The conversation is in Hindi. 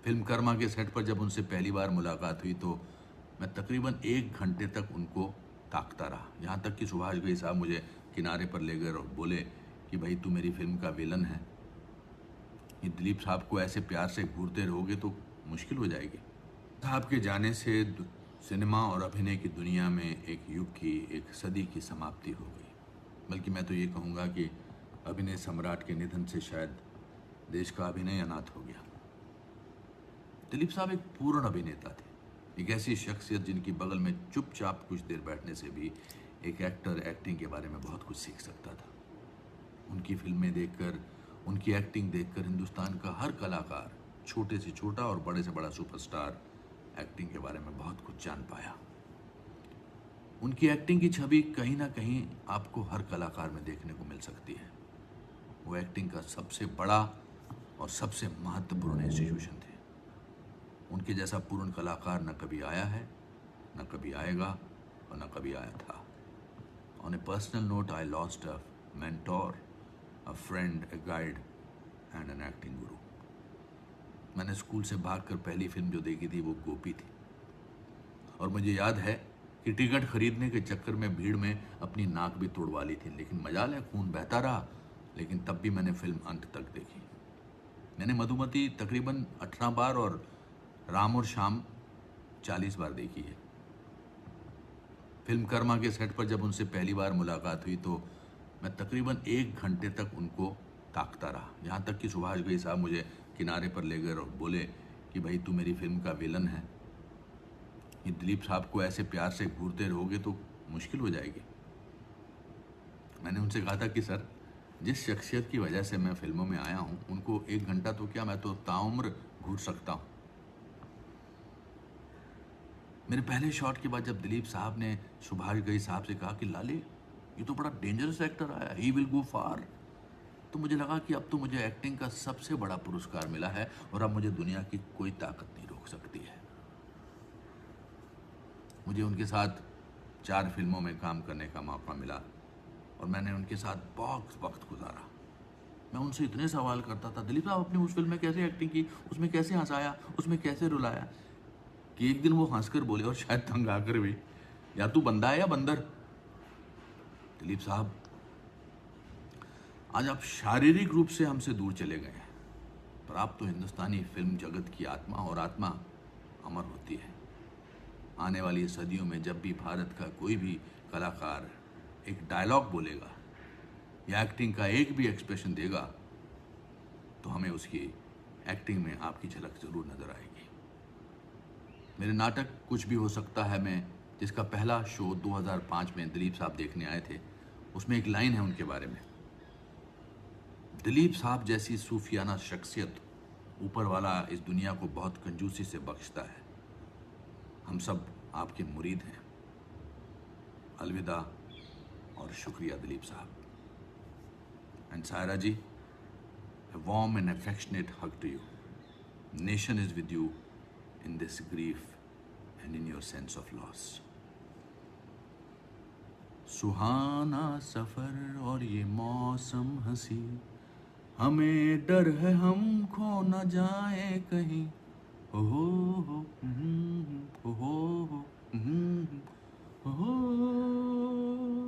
फिल्म कर्मा के सेट पर जब उनसे पहली बार मुलाकात हुई तो मैं तकरीबन 1 घंटे तक उनको ताकता रहा। यहाँ तक कि सुभाष घई साहब मुझे किनारे पर ले गए और बोले कि भाई तू मेरी फिल्म का विलन है, ये दिलीप साहब को ऐसे प्यार से घूरते रहोगे तो मुश्किल हो जाएगी। साहब के जाने से सिनेमा और अभिनय की दुनिया में एक युग की, एक सदी की समाप्ति हो गई। बल्कि मैं तो ये कहूँगा कि अभिनय सम्राट के निधन से शायद देश का अभिनय अनाथ हो गया। दिलीप साहब एक पूर्ण अभिनेता थे, एक ऐसी शख्सियत जिनकी बगल में चुपचाप कुछ देर बैठने से भी एक एक्टर एक्टिंग के बारे में बहुत कुछ सीख सकता था। उनकी फिल्में देखकर, उनकी एक्टिंग देखकर हिंदुस्तान का हर कलाकार, छोटे से छोटा और बड़े से बड़ा सुपरस्टार, एक्टिंग के बारे में बहुत कुछ जान पाया। उनकी एक्टिंग की छवि कहीं ना कहीं आपको हर कलाकार में देखने को मिल सकती है। वो एक्टिंग का सबसे बड़ा और सबसे महत्वपूर्ण इंस्टीट्यूशन थे। उनके जैसा पूर्ण कलाकार न कभी आया है, न कभी आएगा और न कभी आया था। On A personal note, I lost a mentor, a friend, a guide and an acting गुरु। मैंने स्कूल से भागकर पहली फिल्म जो देखी थी वो गोपी थी, और मुझे याद है कि टिकट खरीदने के चक्कर में भीड़ में अपनी नाक भी तोड़वा ली थी, लेकिन मजाल है खून बहता रहा। लेकिन तब भी मैंने फिल्म अंत तक देखी। मैंने मधुमती तकरीबन 18 बार और राम और शाम 40 बार देखी है। फिल्म कर्मा के सेट पर जब उनसे पहली बार मुलाकात हुई तो मैं तकरीबन 1 घंटे तक उनको ताकता रहा। यहाँ तक कि सुभाष घई साहब मुझे किनारे पर ले गए और बोले कि भाई तू मेरी फिल्म का विलन है, ये दिलीप साहब को ऐसे प्यार से घूरते रहोगे तो मुश्किल हो जाएगी। मैंने उनसे कहा था कि सर, जिस शख्सियत की वजह से मैं फिल्मों में आया हूँ उनको 1 घंटा तो क्या, मैं तो ताउम्र घूर सकता हूँ। मेरे पहले शॉट के बाद जब दिलीप साहब ने सुभाष घई साहब से कहा कि लाले ये तो बड़ा डेंजरस एक्टर आया, ही विल गो फार, तो मुझे लगा कि अब तो मुझे एक्टिंग का सबसे बड़ा पुरस्कार मिला है और अब मुझे दुनिया की कोई ताकत नहीं रोक सकती है। मुझे उनके साथ 4 फिल्मों में काम करने का मौका मिला और मैंने उनके साथ बहुत वक्त गुजारा। मैं उनसे इतने सवाल करता था, दिलीप साहब अपनी उस फिल्म में कैसे एक्टिंग की, उसमें कैसे हंसाया, उसमें कैसे रुलाया, कि एक दिन वो हंसकर बोले और शायद तंग आकर भी, या तू बंदा है या बंदर। दिलीप साहब, आज आप शारीरिक रूप से हमसे दूर चले गए हैं, पर आप तो हिंदुस्तानी फिल्म जगत की आत्मा, और आत्मा अमर होती है। आने वाली सदियों में जब भी भारत का कोई भी कलाकार एक डायलॉग बोलेगा या एक्टिंग का एक भी एक्सप्रेशन देगा तो हमें उसकी एक्टिंग में आपकी झलक जरूर नजर आएगी। मेरे नाटक कुछ भी हो सकता है में, जिसका पहला शो 2005 में दिलीप साहब देखने आए थे, उसमें एक लाइन है उनके बारे में, दिलीप साहब जैसी सूफियाना शख्सियत ऊपर वाला इस दुनिया को बहुत कंजूसी से बख्शता है। हम सब आपके मुरीद हैं। अलविदा और शुक्रिया दिलीप साहब। And Saira ji, a warm and affectionate hug to you. Nation is with you in this grief and in your sense of loss. सुहाना सफर और ये मौसम हंसी, हमें डर है हम खो न जाए कहीं। हो हो हो हो हो हो हो।